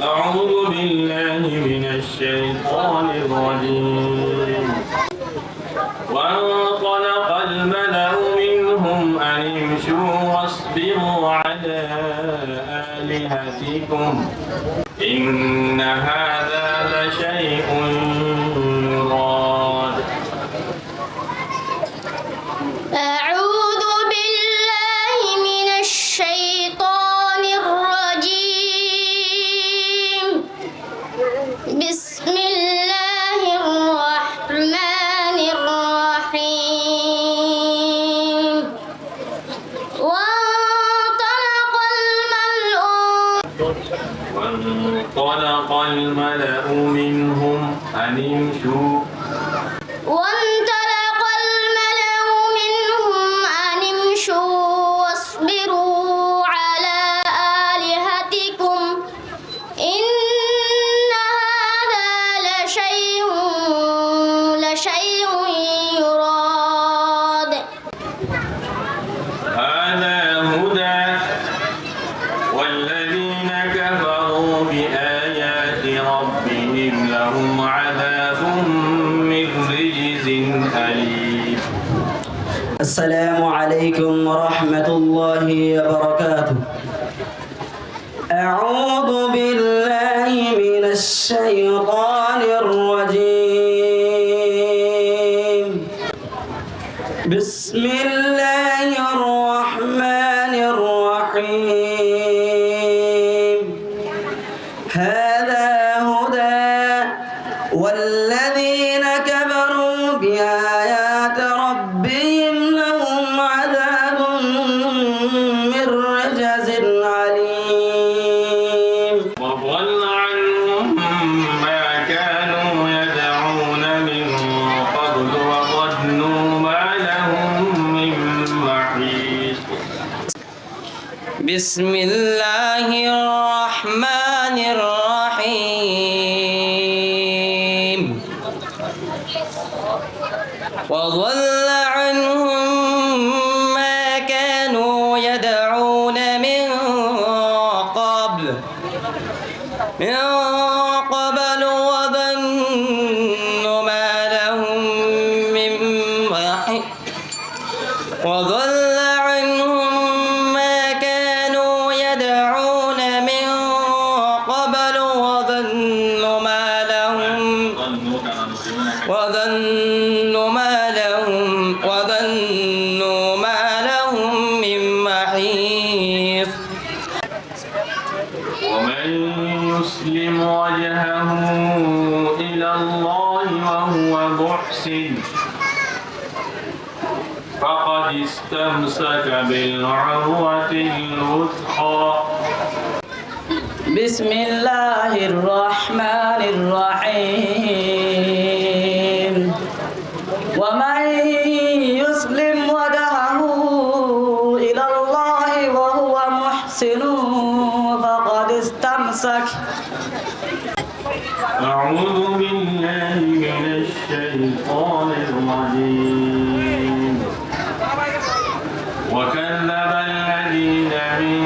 أعوذ بالله من الشيطان الرجيم وانطلق الملأ منهم أن امشوا واصبروا على آلهتكم إن هذا لشيء يراد. أعوذ بالله من الشيطان الرجيم بسم الله الرحمن الرحيم وانطلق الملأ منهم أن امشوا واصبروا على آلهتكم إن هذا لشيء يراد. هذا هدى والذين كفروا بآيات ربهم لهم عذاب من رجز أليم. السلام عليكم ورحمة الله وبركاته. أعوذ بالله من الشيطان الرجيم بسم الله الرحمن الرحيم هذا هدى والذين كفروا بآيات ربهم لهم عذاب من رجز عليم. وضل عنهم ما كانوا يدعون من قبل وظنوا ما لهم من محيص. بسم الله الرحمن الرحيم وضل عنهم ما كانوا يدعون من قبل وظنوا ما لهم من محيص. وضل عنهم ما كانوا يدعون من قبل وظنوا ما لهم من محيص. ومن يسلم وجهه إلى الله وهو محسن فقد استمسك بالعروة الوثقى. بسم الله الرحمن الرحيم ومن يسلم وجهه إلى الله وهو محسن فقد استمسك. أعوذ بالله من الشيطان الرجيم وكذب الذين من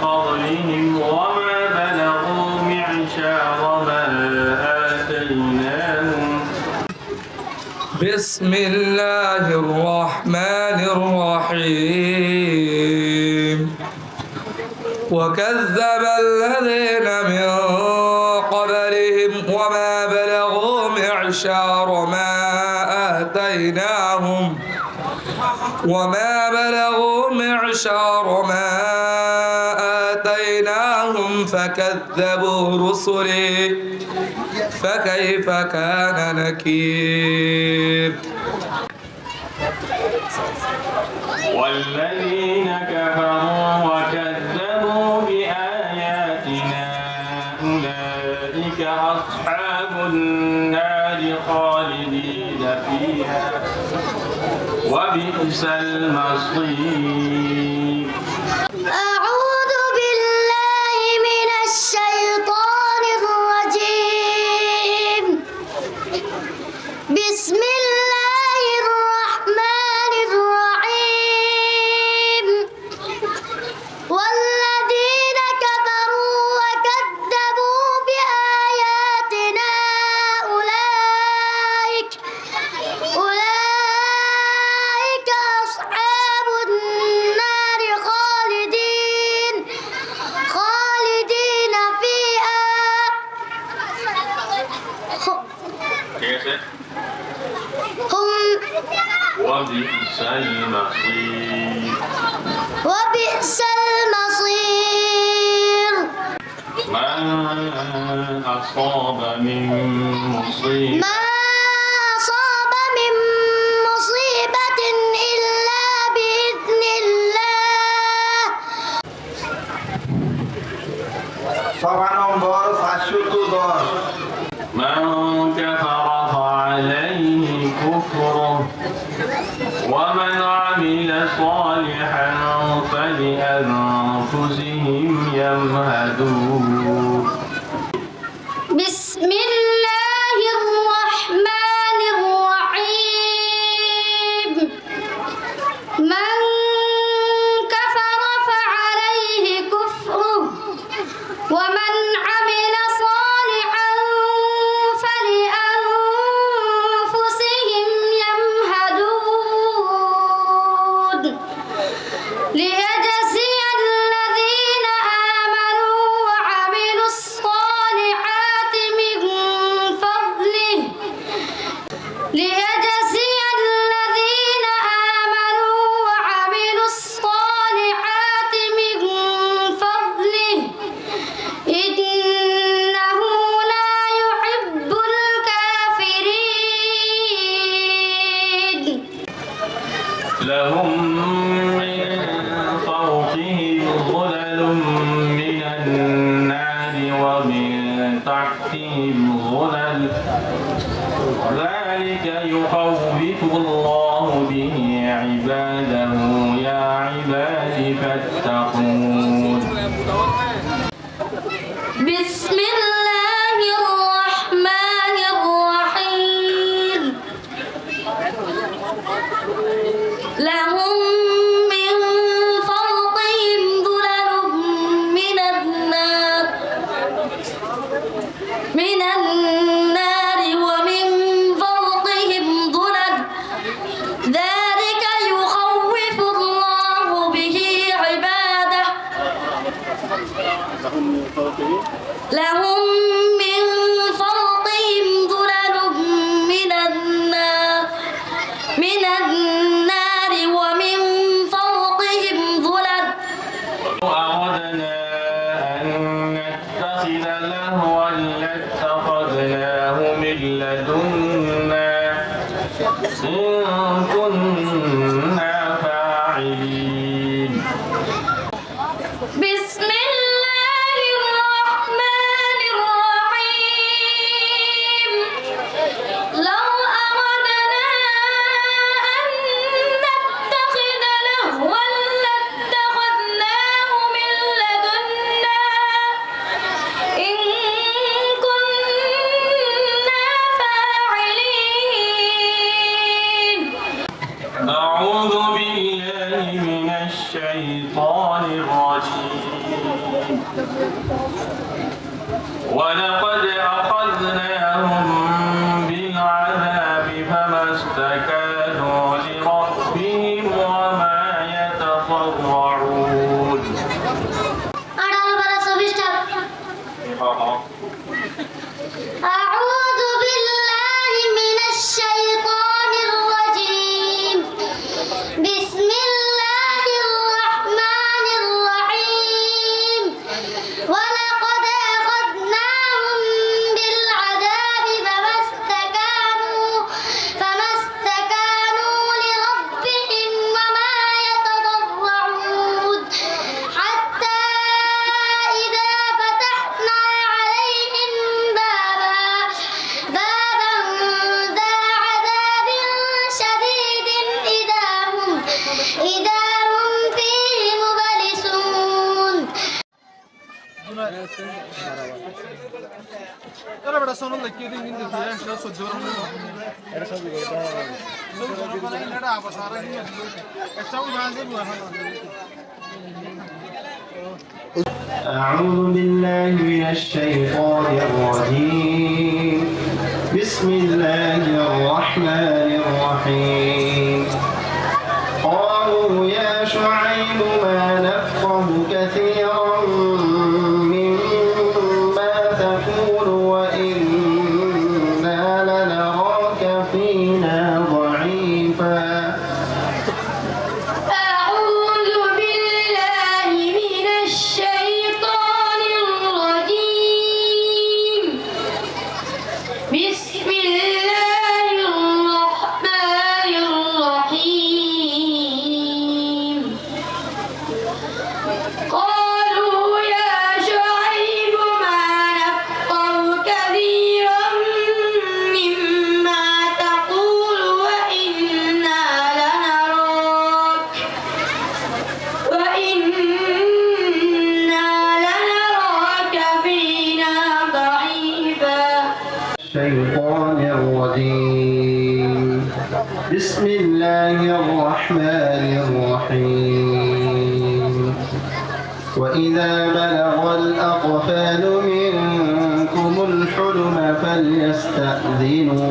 قبلهم وما بلغوا معشار ما آتيناهم. بسم الله الرحمن الرحيم وكذب الذين من قبلهم وما بلغوا معشار ما آتيناهم فكذبوا رسلي فكيف كان نكير. والذين كفروا وكذبوا بآياتنا أولئك أصحاب النار خالدين فيها وبئس المصير. أعوذ بالله من الشيطان الرجيم بسم الله الرحمن الرحيم والذين كفروا وكذبوا وبئس المصير وبئس المصير ما أصاب من مصيبة ما أصاب من مصيبة إلا بإذن الله সভা নম্বর 510 من كفر فعليه كفره ومن عمل صالحا فلأنفسهم يمهدون بسم الله الرحمن الرحيم من كفر فعليه كفره ومن عمل صالحا فلأنفسهم يمهدون ليجزي الذين آمنوا وعملوا الصالحات من فضله ليجزي الذين آمنوا وعملوا الصالحات من فضله إنه لا يحب الكافرين لهم من فوقهم ظلل من النار ومن تحتهم ظلل ذلك يخوف الله به عباده يا عباد فاتقون بسم الله الرحمن الرحيم لهم من فوقهم ظلل من النار ومن فوقهم ظلل ذلك يخوف الله به عباده لهم من فوقهم ظلل من النار ومن فوقهم ظلل أردنا أن نتخذ لهوا لاتخذناه من لدنا إن كنا فاعلين بسم الله الرحمن الرحيم لو أردنا أن نتخذ لهوا لاتخذناه من لدنا إن كنا فاعلين أعوذ بالله من الشيطان الرجيم ولقد أخذناهم بالعذاب فما استكانوا لربهم وما يتضرعون أعوذ بالله من الشيطان الرجيم بسم الله الرحمن الرحيم ولقد أخذناهم بالعذاب فما استكانوا لربهم وما يتضرعون حتى إذا فتحنا عليهم بابا ذا عذاب شديد إذا هم فيه مبلسون Era para sono le chiedi in India, sto soggiorno. Era solo che era a passare di stavo andando أعوذ بالله من الشيطان الرجيم بسم الله الرحمن الرحيم قالوا يا شعيب ما نفقه كثيرا مما تقول وإنا لنراك فينا ضعيفا بسم الله الرحمن الرحيم وإذا بلغ الأطفال منكم الحلم فليستأذنوا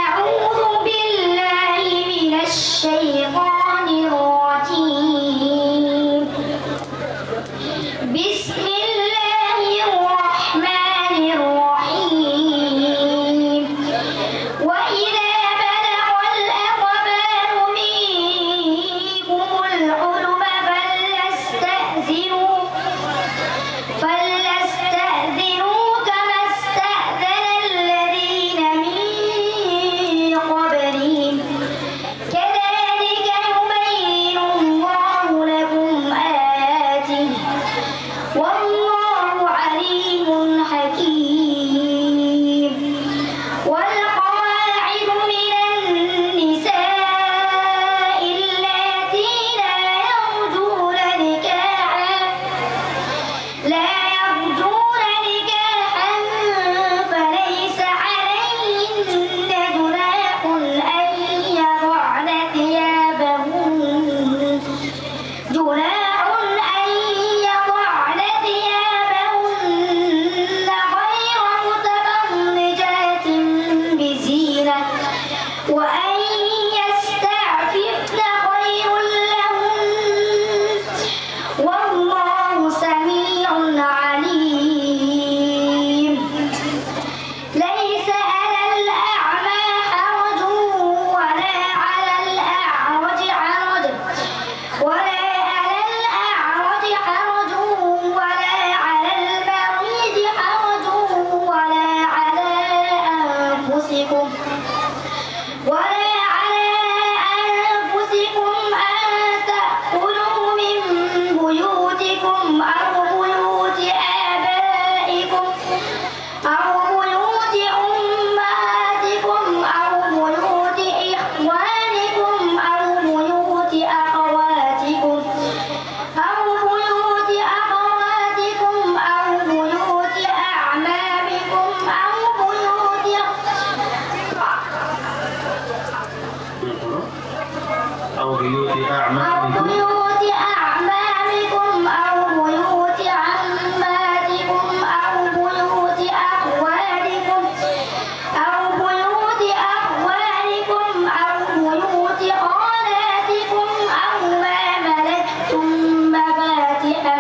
أعوذ بالله من الشيطان الرجيم بسم الله الرحمن الرحيم وإذا بلغ الأطفال منكم الحلم فليستأذنوا كما استأذن الذين من قبلهم كذلك يبين الله لكم آياته والله عليم حكيم والقواعد من النساء اللاتي لا يرجون نكاحا فليس عليهن جناح أن يضعن ثيابهن غير متبرجات بزينة وأن يستعففن خير لهن والله سميع عليم ليس على الأعمى حرج ولا على الأعرج حرج ولا على المريض حرج ولا على أنفسكم أن تأكلوا من بيوتكم أو بيوت آبائكم أو بيوت أمهاتكم أو بيوت إخوانكم أو بيوت أخواتكم أو بيوت أعمامكم أو بيوت أو أعمامكم بيوت أعمامكم أو بيوت عماتكم أو بيوت أخوالكم أو بيوت أخوالكم أو بيوت خالاتكم أو ما ملكتم مفاتحه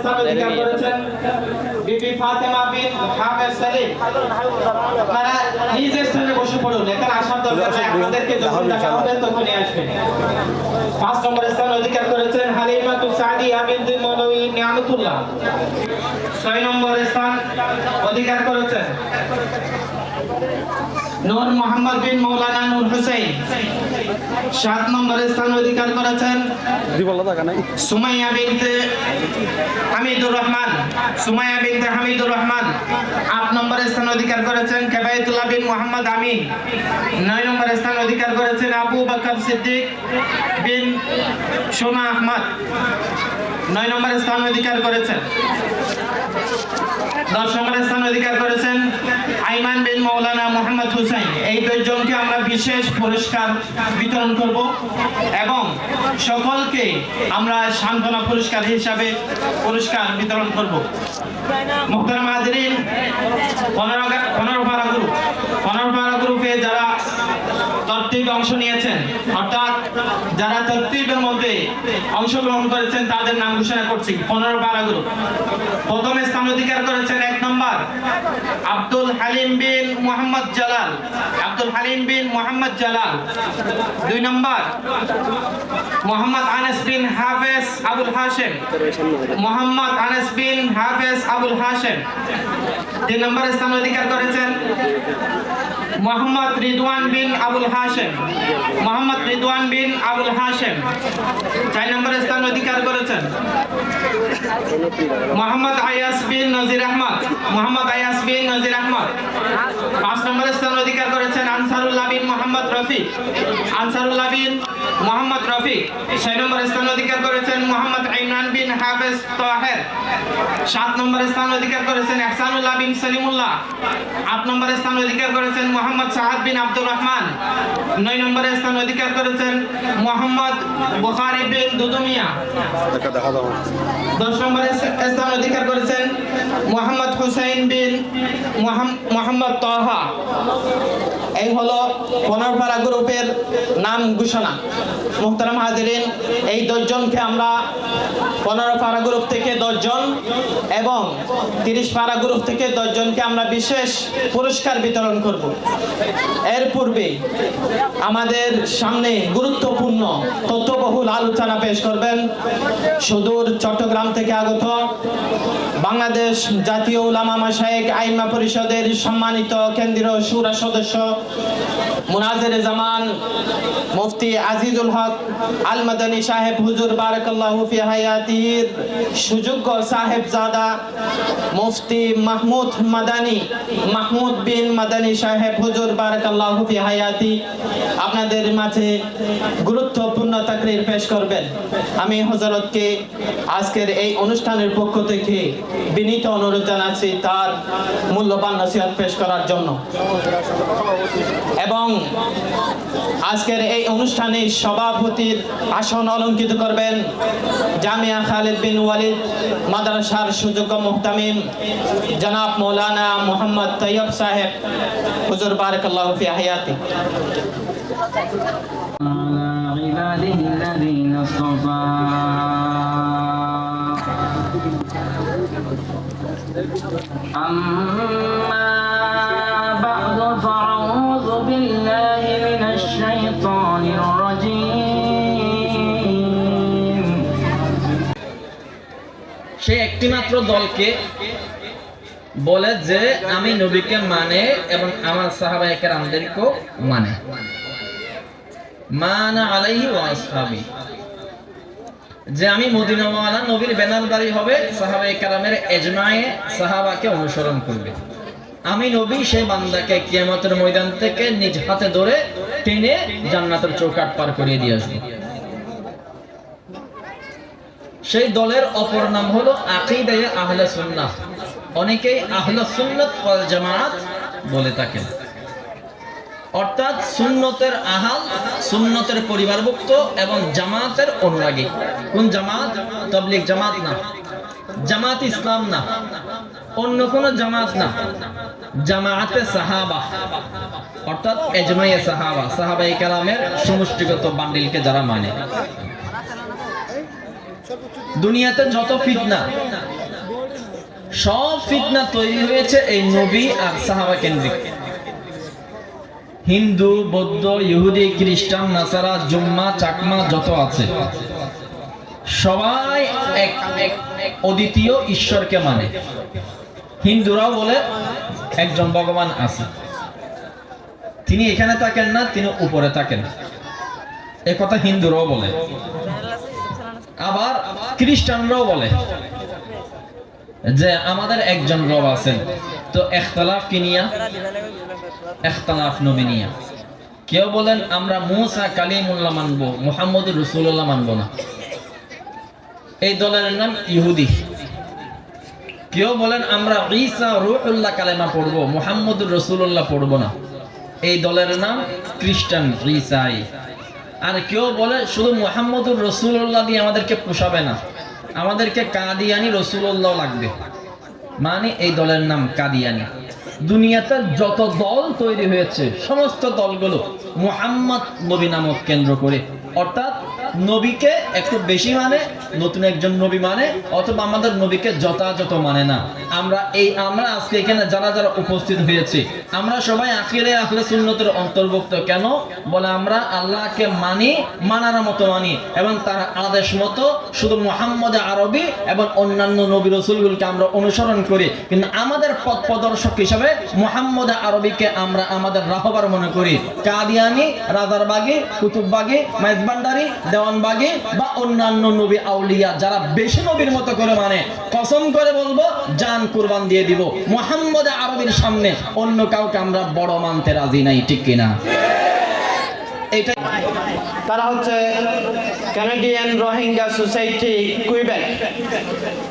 স্থান অধিকার করেছেন বিবি ফাতেমা বিন হাফেজ সেলিম। আপনারা নিজের স্থানে বসে পড়ুন, এখানে আসার দরকার নেই, আপনাদেরকে যখন ডাকা হবে তখনই আসবেন। 5 নম্বর স্থান অধিকার করেছেন হালিমাতু সাদিয়া বিনত মৌলভী নিয়ামতুল্লাহ। 6 নম্বর স্থান অধিকার করেছেন নূর মোহাম্মদ বিন মৌলানা নূর হোসেন। 7 নম্বর স্থান অধিকার করেছেন সুমাইয়া বিনতে হামিদুর রহমান। 8 নম্বর স্থান অধিকার করেছেন কেবায়েতুল্লাহ বিন মোহাম্মদ আমিন। 9 নম্বর স্থান অধিকার করেছেন আবু বকর সিদ্দিক বিন সোনা আহমদ। 9 নম্বর স্থান অধিকার করেছেন। 10 নম্বর স্থান অধিকার করেছেন আইমান বিন মৌলানা মোহাম্মদ হুসাইন। এই 2 জনকে আমরা বিশেষ পুরস্কার বিতরণ করব এবং সকলকে আমরা সান্ত্বনা পুরস্কার হিসাবে পুরস্কার বিতরণ করব। মুহতারাম হাজিরিন, 15 পারা গ্রুপে যারা তরতিব অংশ নিয়েছেন, অর্থাৎ যারা তরতিবের মধ্যে অংশগ্রহণ করেছেন তাদের নাম ঘোষণা করছি। 15 পারা গ্রুপ। প্রথম স্থান অধিকার করেছেন 1 নম্বর আব্দুল হালিম বিন মোহাম্মদ জালাল, আব্দুল হালিম বিন মোহাম্মদ জালাল। 2 নম্বর মোহাম্মদ আনাস বিন হাফেজ আবুল হাশেম, মোহাম্মদ আনাস বিন হাফেজ আবুল হাশেম। 3 নম্বর স্থান অধিকার করেছেন মোহাম্মদ রিদওয়ান বিন আবুল হাশেম, মোহাম্মদ রিদওয়ান বিন আবুল হাশেম। 4 নম্বর স্থান অধিকার করেছেন মোহাম্মদ আয়াস বিন নজির আহমদ, মোহাম্মদ আয়াস বিন নজির আহমদ। 5 নম্বর স্থান অধিকার করেছেন আনসারুল্লাহ বিন মোহাম্মদ রফিক, আনসারুল্লাহ বিন মোহাম্মদ রফিক। 6 নম্বর স্থান অধিকার করেছেন মোহাম্মদ ইমরান বিন হাফেজ তাহের। 7 নম্বর স্থান অধিকার করেছেন ইহসানুল্লাহ বিন সলিমুল্লাহ। 8 নম্বর স্থান অধিকার করেছেন মোহাম্মদ সাহাদ বিন আব্দুর রহমান। 9 নম্বর স্থান অধিকার করেছেন মোহাম্মদ বুখারী বিন দুদুমিয়া। 10 নম্বর স্থান অধিকার করেছেন মোহাম্মদ হুসাইন বিন মোহাম্মদ তাহা। এই হলো 15 পারা গ্রুপের নাম ঘোষণা। মুহতারাম হাজিরিন, এই 10 জনকে আমরা 15 পারা গ্রুপ থেকে 10 জন এবং 30 পারা গ্রুপ থেকে 10 জনকে আমরা বিশেষ পুরস্কার বিতরণ করব। এর পূর্বে আমাদের সামনে গুরুত্বপূর্ণ তথ্যবহুল আলোচনা পেশ করবেন সুদূর চট্টগ্রাম থেকে আগত বাংলাদেশ জাতীয় উলামা মাশায়েখ আইম্মা পরিষদের সম্মানিত কেন্দ্রীয় শুরা সদস্য মুনাজির জামান মুফতি আজিজুল হক আল মাদানী সাহেব হুজুর বারাকাল্লাহু ফি হায়াতিহির সুযোগ্য সাহেবজাদা মুফতি মাহমুদ বিন মাদানী সাহেব হুজুর বারাকাল্লাহু ফি হায়াতি আপনাদের মাঝে গুরুত্বপূর্ণ তাকরীর পেশ করবেন। আমি হযরতকে আজকের এই অনুষ্ঠানের পক্ষ থেকে বিনীত অনুরোধ জানাচ্ছি তার মূল্যবান নসিহত পেশ করার জন্য। এবং আজকের এই অনুষ্ঠানে সভাপতির আসন অলঙ্কৃত করবেন জামিয়া খালিদ বিন ওয়ালিদ মাদ্রাসার সুযোগ্য মুহতামিম জনাব মৌলানা মোহাম্মদ তৈয়ব সাহেব হুজুর বারাকাল্লাহু ফি হায়াতি। أما بعد فأعوذ بالله من الشيطان الرجيم সে একটিমাত্র দলকে বলে যে আমি নবীকে মানে এবং আমার সাহাবায়ে কেরামদেরকেও মানে, মানা আলাইহি ওয়া আসহাবি, যে আমি মদিনাওয়ালা নবীর ব্যানারদারি হবে, সাহাবায়ে কেরামের ইজমায়ে সাহাবাকে অনুসরণ করবে। আমি নবী সেই বান্দাকে কিয়ামতের ময়দান থেকে নিজ হাতে ধরে টেনে জান্নাতের চৌকাঠ পার করিয়ে দিয়ে আসবো। সেই দলের অপর নাম হলো আকীদায়ে আহলে সুন্নাহ। অনেকেই আহলে সুন্নাত ওয়াল জামাত বলে থাকেন, অর্থাৎ সুন্নতের আহাল, সুন্নতের পরিবারভুক্ত এবং জামাতের অনুরাগী। কোন জামাত? তাবলীগ জামাত না, জামাত ইসলাম না, অন্য কোন জামাত না, জামাতে সাহাবা, অর্থাৎ ইজমায়ে সাহাবা, সাহাবায়ে কেরামের সমষ্টিগত বান্ডিলকে যারা মানে। দুনিয়াতে যত ফিতনা, সব ফিতনা তৈরি হয়েছে এই নবী আর সাহাবা কেন্দ্রিক। হিন্দু, বৌদ্ধ, ইহুদি, খ্রিস্টান, নাসারা, জুম্মা, চাকমা যত আছে সবাই এক অদ্বিতীয় ঈশ্বরকে মানে। হিন্দুরাও বলে একজন ভগবান আছে, তিনি এখানে থাকেন না, তিনি উপরে থাকেন, এ কথা হিন্দুরাও বলে। আবার খ্রিস্টানরাও বলে যে আমাদের একজন রব আছেন। তো ইখতিলাফ কি নিয়া? ইখতিলাফ নবী নিয়া। কেউ বলেন আমরা মুসা কালিমুল্লাহ মানবো, মুহাম্মদুর রাসূলুল্লাহ মানবো না, এই দলের নাম ইহুদি। কেউ বলেন আমরা ঈসা রূহুল্লাহ কালেমা পড়বো, মুহাম্মদুর রাসূলুল্লাহ পড়বো না, এই দলের নাম খ্রিস্টান, ঈসাই। আর কেউ বলে শুধু মুহাম্মদুর রাসূলুল্লাহ দিয়ে আমাদেরকে পোষাবে না, আমাদেরকে কাদিয়ানি রাসূলুল্লাহ লাগবে, মানে এই দলের নাম কাদিয়ানি। দুনিয়াতে যত দল তৈরি হয়েছে সমস্ত দলগুলো মুহাম্মদ নবী নামক কেন্দ্র করে, অর্থাৎ নবীকে একটু বেশি মানে, নতুন একজন নবী মানে, অথবা আমাদের নবীকে যথাযথ মানে না। আমরা আজকে এখানে যারা যারা উপস্থিত হয়েছি আমরা সবাই আখিরে আহলে সুন্নতের অন্তর্ভুক্ত। কেন বলে আমরা আল্লাহকে মানি, মানার মতো মানি, এবং তার আদেশ মতো শুধু মুহাম্মদ আরবি এবং অন্যান্য নবী রাসূলগুলোকে আমরা অনুসরণ করি, কিন্তু আমাদের পথ প্রদর্শক হিসাবে মুহাম্মদ আরবিকে আমরা আমাদের রাহবার মনে করি। কাদিয়ানি, রাজারবাগী, কুতুববাগী, মেজবান্ডারি, দেওয়ানবাগী বা অন্যান্য নবী আউলিয়া যারা বেশি নবীর মতো করে মানে, কসম করে বলবো জান কুরবান দিয়ে দিব, মুহাম্মদ আরবির সামনে অন্য কাউকে আমরা বড় মানতে রাজি নাই, ঠিক কিনা? এটা তারা হচ্ছে Canadian Rohingya society Quebec.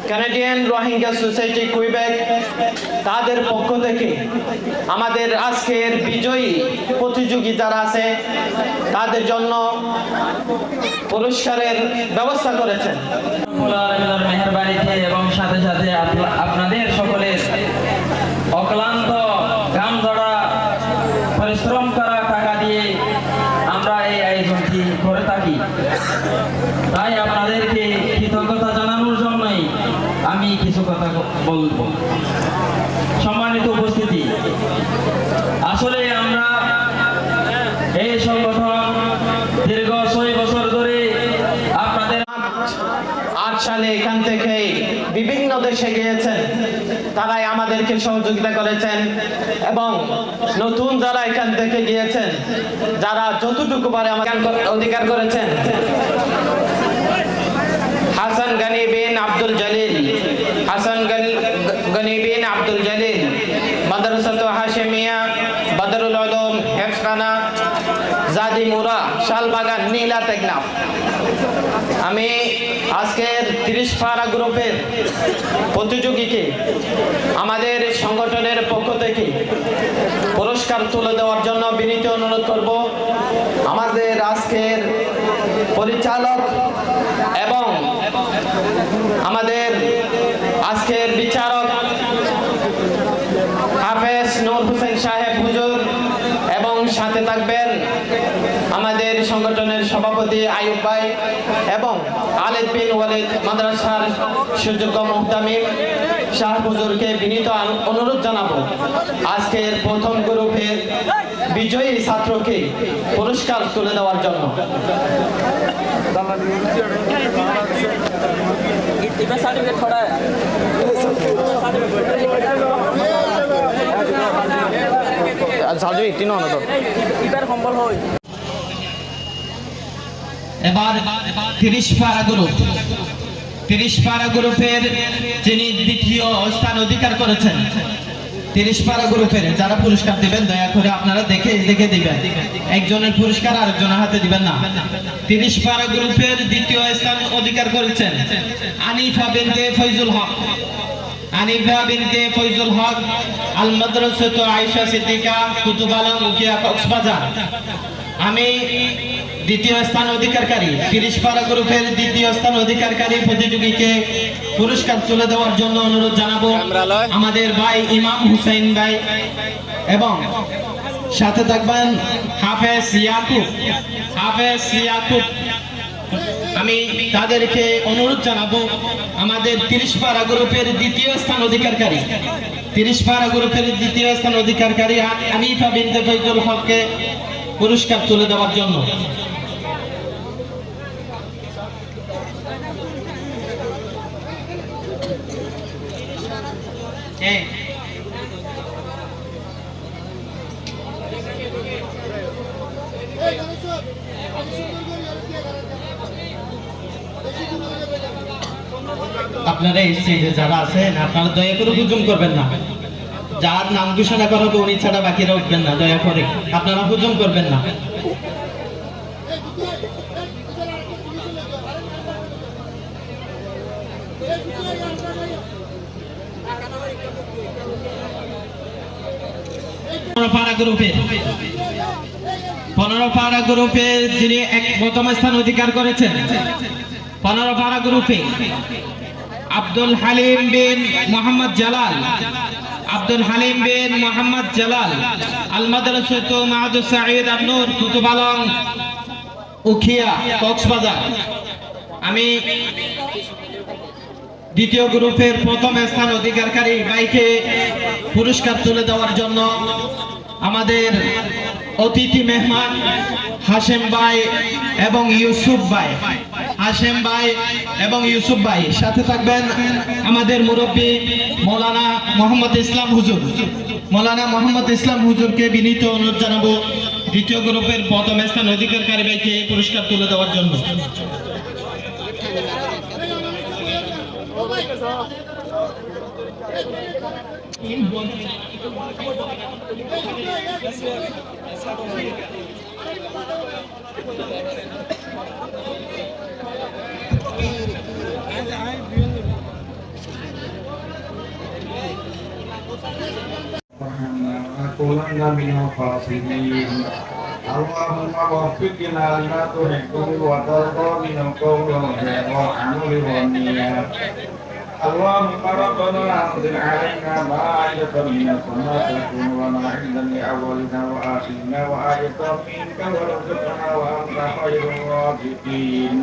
Canadian Rohingya society Quebec তাদের পক্ষ থেকে আমাদের আজকের বিজয়ী প্রতিযোগী যারা আছে তাদের জন্য পুরস্কারের ব্যবস্থা করেছেন। মেহেরবানিতে এবং সাথে সাথে আপনাদের সকলের অক্লান্ত ঘাম ঝরা পরিশ্রম করা টাকা দিয়ে আমরা এই আয়োজনটি করে থাকি। তাই আপনাদেরকে কৃতজ্ঞতা জানানোর জন্যই আমি কিছু কথা বলবো। সম্মানিত উপস্থিতি, আসলে আমরা এই সংগঠন দীর্ঘ 6 বছর ধরে আপনাদের 8 সালে এখান থেকে বিভিন্ন দেশে গিয়েছেন, তারাই আমাদেরকে সহযোগিতা করেছেন, এবং নতুন যারা এখান থেকে গিয়েছেন যারা যতটুকু পারে আমাদের অধিকার করেছেন। হাসান গনি বিন আব্দুল জলিল, হাসান গনি বিন আব্দুল জলিল, মাদ্রাসাতু হাশিমিয়া, বদরুল উলুম, হেফখানা, জাদি মুরা, শালবাগান, নীলা টেকনাফ। আমি আজকের 30 পারা গ্রুপের প্রতিযোগীকে আমাদের সংগঠনের পক্ষ থেকে পুরস্কার তুলে দেওয়ার জন্য বিনীত অনুরোধ করব। আমাদের আজকের পরিচালক এবং আমাদের আজকের বিচারক হাফেজ নূর হোসেন সাহেব হুজুর, এবং সাথে থাকবেন আমাদের সংগঠনের সভাপতি আয়ুব ভাই এবং খালিদ বিন ওয়ালিদ মাদ্রাসার সুযোগ্য মুহতামিম সাহেব হুজুরকে বিনীত অনুরোধ জানাবো আজকের প্রথম গ্রুপের বিজয়ী ছাত্রকে পুরস্কার তুলে দেওয়ার জন্য। এবার 30 পারা গ্রুপ, 30 পারা গ্রুপের যিনি দ্বিতীয় স্থান অধিকার করেছেন, 30 পারা গ্রুপের যারা পুরস্কার দিবেন দয়া করে আপনারা দেখে দিবেন, একজনের পুরস্কার আরেকজনের হাতে দিবেন না। 30 পারা গ্রুপের দ্বিতীয় স্থান অধিকার করেছেন আনিফা বিনতে ফয়জুল হক, আনিফা বিনতে ফয়জুল হক, আল মাদ্রাসাতু আয়েশা সিদ্দিকা, কুতুবালা, মুকিয়া, কক্সবাজার। আমি দ্বিতীয় স্থান অধিকারকারী 30 পারা গ্রুপের দ্বিতীয় স্থান অধিকারকারী প্রতিযোগীকে পুরস্কার তুলে দেওয়ার জন্য অনুরোধ জানাবো আমাদের ভাই ইমাম হুসাইন ভাই, এবং সাথে থাকবেন হাফেজ ইয়াকুব, হাফেজ ইয়াকুব। আমি তাদেরকে অনুরোধ জানাবো আমাদের 30 পারা গ্রুপের দ্বিতীয় স্থান অধিকারকারী, 30 পারা গ্রুপের দ্বিতীয় স্থান অধিকারকারী আনিফা বিনতে ফয়জুল হককে পুরস্কার তুলে দেওয়ার জন্য। আপনারা এই স্টেজে যারা আছেন আপনারা দয়া করে হুজুম করবেন না, যার নাম ঘোষণা করা হবে উনি ছাড়া বাকিরা উঠবেন না, দয়া করে আপনারা হুজুম করবেন না। পনেরো পারা গ্রুপে যিনি প্রথম স্থান অধিকার করেছেন 15 পারা গ্রুপে আব্দুল হালিম বিন মোহাম্মদ জালাল, আব্দুল হালিম বিন মোহাম্মদ জালাল, আল মাদ্রাসাতু মাহাদুস সাঈদ আন-নূর কুতুব আলম উখিয়া কক্সবাজার। আমি দ্বিতীয় গ্রুপের প্রথম স্থান অধিকারী ভাইকে পুরস্কার তুলে দেওয়ার জন্য আমাদের অতিথি মেহমান হাশেম ভাই এবং ইউসুফ ভাই, হাশেম ভাই এবং ইউসুফ ভাই, সাথে থাকবেন আমাদের মুরব্বী মৌলানা মোহাম্মদ ইসলাম হুজুর। মৌলানা মোহাম্মদ ইসলাম হুজুরকে বিনীত অনুরোধ জানাবো দ্বিতীয় গ্রুপের প্রথম স্থান অধিকারী ভাইকে পুরস্কার তুলে দেওয়ার জন্য। ونكونن من الخاسرين اللهم وفقنا لما تحب وترضى من القول والعمل والنيات اللهم ربنا انزل علينا مائدة من السماء تكون لنا عيدا لأولنا وآخرنا وآية منك وارزقنا وأنت خير الرازقين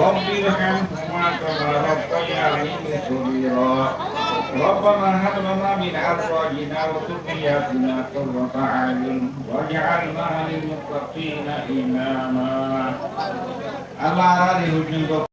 رب ارحمهما كما ربياني صغيرا ربنا هب لنا من أزواجنا وذرياتنا قرة أعين واجعلنا للمتقين إماما.